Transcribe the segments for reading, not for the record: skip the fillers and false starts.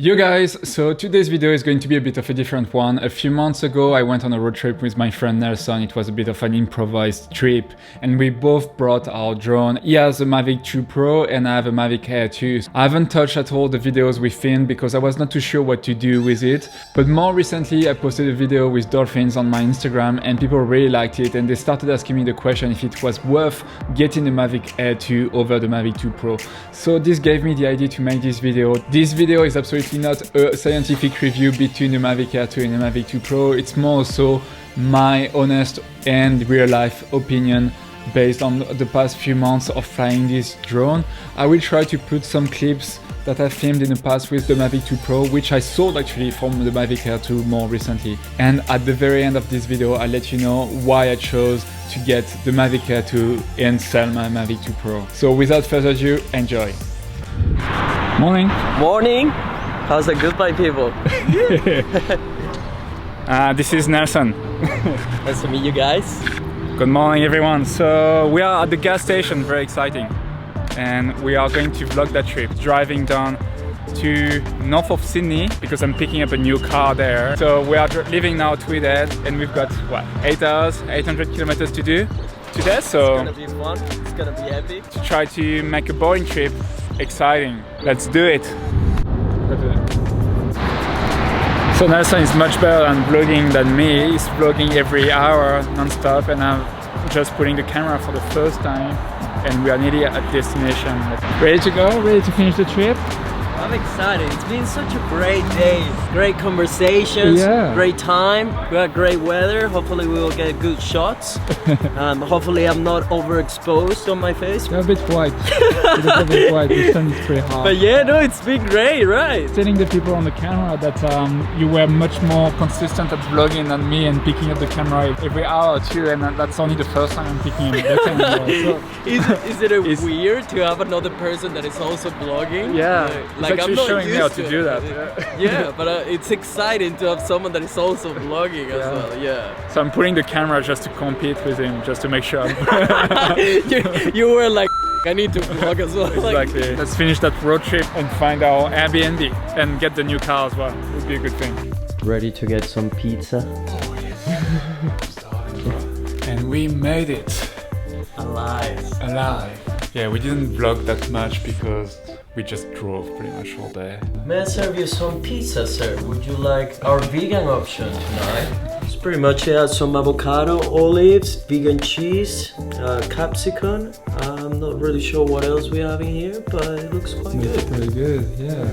Yo guys, so today's video is going to be a bit of a different one. A few months ago I went on a road trip with my friend Nelson. It was a bit of an improvised trip and we both brought our drone. He has a Mavic 2 Pro and I have a Mavic Air 2. I haven't touched at all the videos we filmed because I was not too sure what to do with it. But more recently I posted a video with dolphins on my Instagram and people really liked it and they started asking me the question if it was worth getting the Mavic Air 2 over the Mavic 2 Pro. So this gave me the idea to make this video. This video is absolutely not a scientific review between the Mavic Air 2 and the Mavic 2 Pro. It's more so my honest and real life opinion based on the past few months of flying this drone. I will try to put some clips that I filmed in the past with the Mavic 2 Pro, which I sold actually from the Mavic Air 2 more recently. And at the very end of this video, I'll let you know why I chose to get the Mavic Air 2 and sell my Mavic 2 Pro. So without further ado, enjoy. Morning. Morning. How's the goodbye, people? This is Nelson. Nice to meet you guys. Good morning, everyone. So we are at the gas station, very exciting. And we are going to vlog that trip, driving down to north of Sydney because I'm picking up a new car there. So we are leaving now Tweedhead and we've got, what, 8 hours, 800 kilometers to do today. So it's gonna be fun, it's gonna be epic. To try to make a boring trip exciting. Let's do it. So Nelson is much better at vlogging than me. He's vlogging every hour non-stop and I'm just putting the camera for the first time and we are nearly at destination. Ready to go? Ready to finish the trip? I'm excited. It's been such a great day. Great conversations, great time. We got great weather. Hopefully we will get good shots. Hopefully I'm not overexposed on my face. You're a bit white. You're a bit white. The sun is pretty hot. But yeah, no, it's been great, right? Telling the people on the camera that you were much more consistent at vlogging than me and picking up the camera every hour or two, and that's only the first time I'm picking up the camera. So is it weird to have another person that is also vlogging? Yeah. Like actually I'm not showing me how used to to do that. Yeah, but it's exciting to have someone that is also vlogging as well. Yeah. So I'm putting the camera just to compete with him, just to make sure. you were like, I need to vlog as well. Exactly. Like, let's finish that road trip and find our Airbnb and get the new car as well. Would be a good thing. Ready to get some pizza? Oh yes. And we made it. Alive. Yeah, we didn't vlog that much because we just drove pretty much all day. May I serve you some pizza, sir? Would you like our vegan option tonight? It's pretty much it. Some avocado, olives, vegan cheese, capsicum. I'm not really sure what else we have in here, but it looks quite good. It's pretty good, yeah.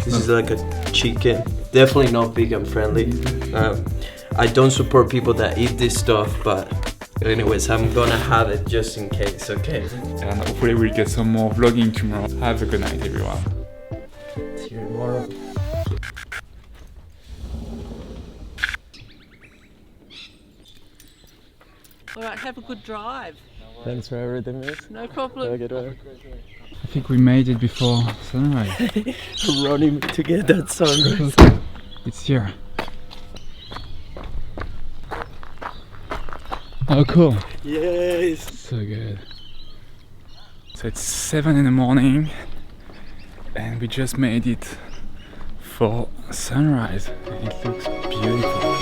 This is like a chicken. Definitely not vegan friendly. I don't support people that eat this stuff, but anyways, I'm gonna have it just in case, okay? And hopefully we'll get some more vlogging tomorrow. Have a good night, everyone. See you tomorrow. Alright, have a good drive. Thanks for everything, miss. No problem. I think we made it before sunrise. Running to get that sunrise. It's here. Oh, cool. Yes. So good. So it's 7 in the morning and we just made it for sunrise. It looks beautiful.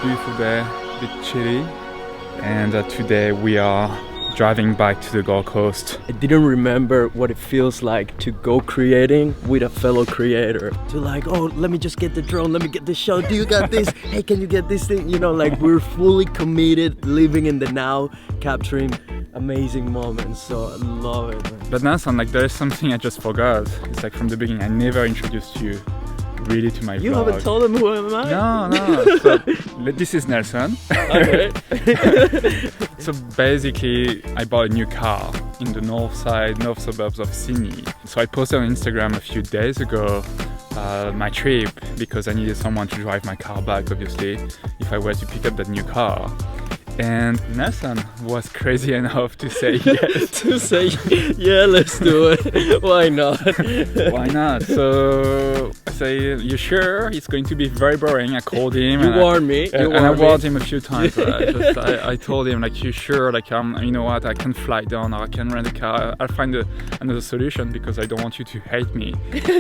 Beautiful day, a bit chilly, and today we are driving back to the Gold Coast. I didn't remember what it feels like to go creating with a fellow creator. To like, oh, let me just get the drone, let me get this shot. Do you got this? Hey, can you get this thing? You know, like we're fully committed, living in the now, capturing amazing moments. So I love it, man. But Nelson, like there is something I just forgot. It's like from the beginning, I never introduced you really to my You vlog. haven't told them who am I? No. So, this is Nelson. Okay. So basically, I bought a new car in the north suburbs of Sydney. So I posted on Instagram a few days ago my trip because I needed someone to drive my car back, obviously, if I were to pick up that new car. And Nelson was crazy enough to say yes. To say, yeah, let's do it. Why not? Why not? So I say, you sure? It's going to be very boring. I called him. You warned me. And I warned him a few times. I told him, like, you sure? Like, you know what? I can fly down or I can rent a car. I'll find another solution because I don't want you to hate me.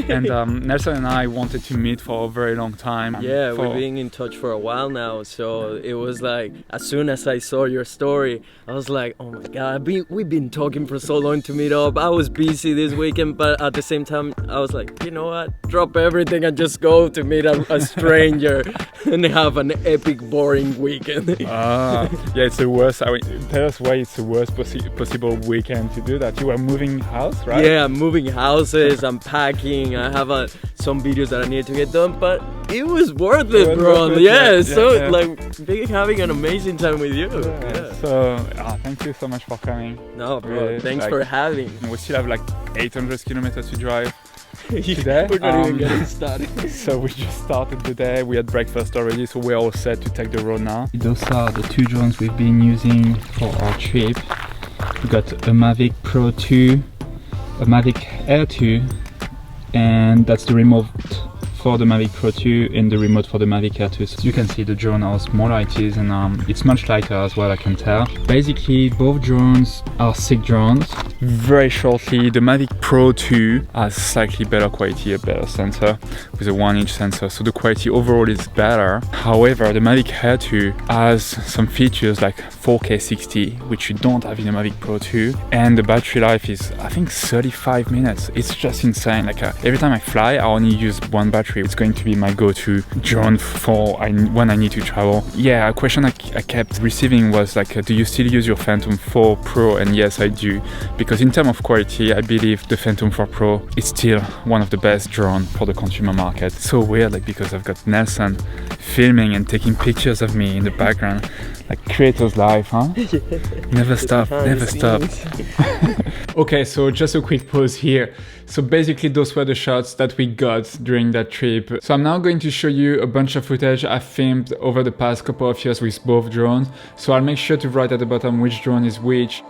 And Nelson and I wanted to meet for a very long time. Yeah, we've been in touch for a while now. So it was like, as soon as I saw your story, I was like, oh my god, we've been talking for so long to meet up. I was busy this weekend, but at the same time I was like, you know what, drop everything and just go to meet a stranger and have an epic boring weekend. Yeah, it's the worst. I mean, tell us why it's the worst possible weekend to do that. You are moving house, right? Yeah, I'm moving houses, I'm packing, I have some videos that I need to get done, but it was worth it, bro. Yeah, like having an amazing time with you. Yeah. So thank you so much for coming. No, bro, Really, thanks like, for having. We still have like 800 kilometers to drive today. We're not even getting started. So we just started the day. We had breakfast already, so we're all set to take the road now. Those are the two drones we've been using for our trip. We got a Mavic Pro 2, a Mavic Air 2, and that's the remote for the Mavic Pro 2 and the remote for the Mavic Air 2. So you can see the drone how smaller it is, and it's much lighter as well, I can tell. Basically both drones are sick drones. Very shortly, the Mavic Pro 2 has slightly better quality, a better sensor with a 1-inch sensor, so the quality overall is better. However, the Mavic Air 2 has some features like 4K 60, which you don't have in the Mavic Pro 2, and the battery life is, I think, 35 minutes. It's just insane. Like every time I fly, I only use one battery. It's going to be my go-to drone for when I need to travel. Yeah, a question I kept receiving was like, do you still use your Phantom 4 Pro? And yes, I do, because in terms of quality, I believe the Phantom 4 Pro is still one of the best drones for the consumer market. It's so weird, like, because I've got Nelson filming and taking pictures of me in the background, like creator's life, huh? Never stop, never stop. Okay, so just a quick pause here. So basically those were the shots that we got during that trip. So I'm now going to show you a bunch of footage I filmed over the past couple of years with both drones. So I'll make sure to write at the bottom which drone is which.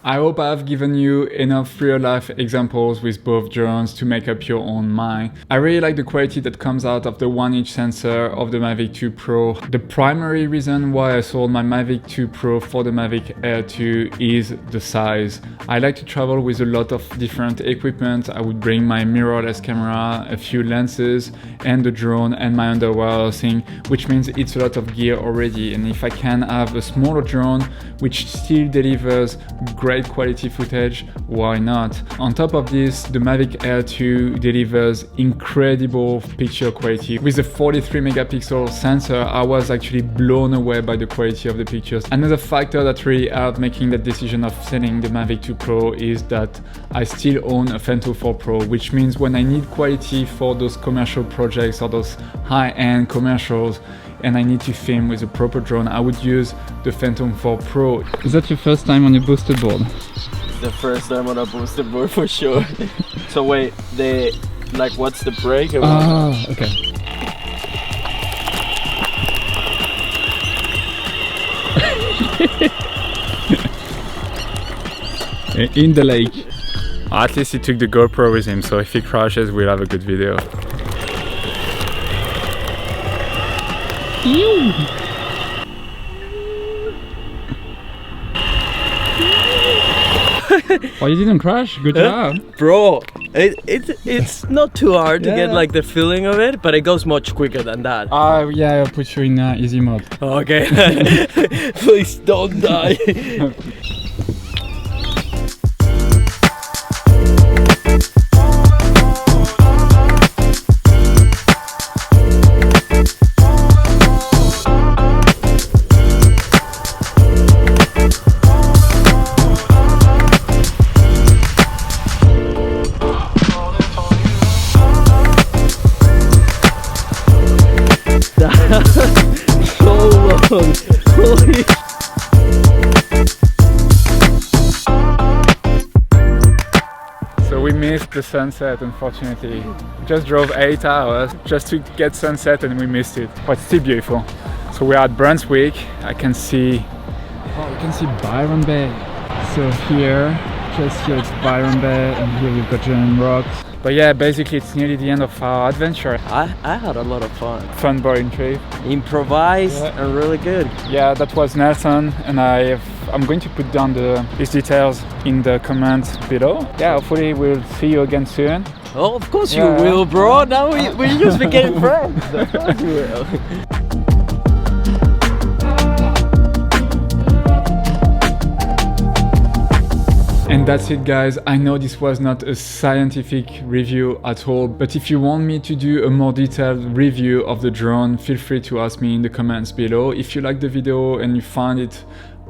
I hope I've given you enough real-life examples with both drones to make up your own mind. I really like the quality that comes out of the 1-inch sensor of the Mavic 2 Pro. The primary reason why I sold my Mavic 2 Pro for the Mavic Air 2 is the size. I like to travel with a lot of different equipment. I would bring my mirrorless camera, a few lenses, and the drone and my underwater thing, which means it's a lot of gear already. And if I can have a smaller drone which still delivers great quality footage, why not? On top of this, the Mavic Air 2 delivers incredible picture quality. With a 43 megapixel sensor, I was actually blown away by the quality of the pictures. Another factor that really helped making that decision of selling the Mavic 2 Pro is that I still own a Phantom 4 Pro, which means when I need quality for those commercial projects or those high-end commercials, and I need to film with a proper drone, I would use the Phantom 4 Pro. Is that your first time on a boosted board? It's the first time on a boosted board for sure. So wait, what's the break? Ah, okay. In the lake. At least he took the GoPro with him, so if he crashes, we'll have a good video. Oh, you didn't crash? Good job. Bro, it's not too hard to get like the feeling of it, but it goes much quicker than that. Yeah, I'll put you in easy mode. Okay. Please don't die. So long. Holy. So we missed the sunset, unfortunately. We just drove 8 hours just to get sunset and we missed it. But it's still beautiful. So we're at Brunswick. I can see, oh, you can see Byron Bay. So here, just here it's Byron Bay, and here we've got giant rocks. But yeah, basically it's nearly the end of our adventure. I had a lot of fun. Fun boring trip. Improvised and really good. Yeah, that was Nelson, and I'm going to put down his details in the comments below. Yeah, hopefully we'll see you again soon. Oh, of course you will, bro. Now we just became friends. Of course you will. And that's it, guys. I know this was not a scientific review at all, but if you want me to do a more detailed review of the drone, feel free to ask me in the comments below. If you like the video and you find it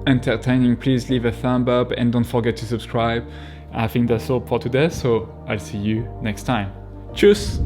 entertaining, please leave a thumb up and don't forget to subscribe. I think that's all for today, so I'll see you next time. Tschüss!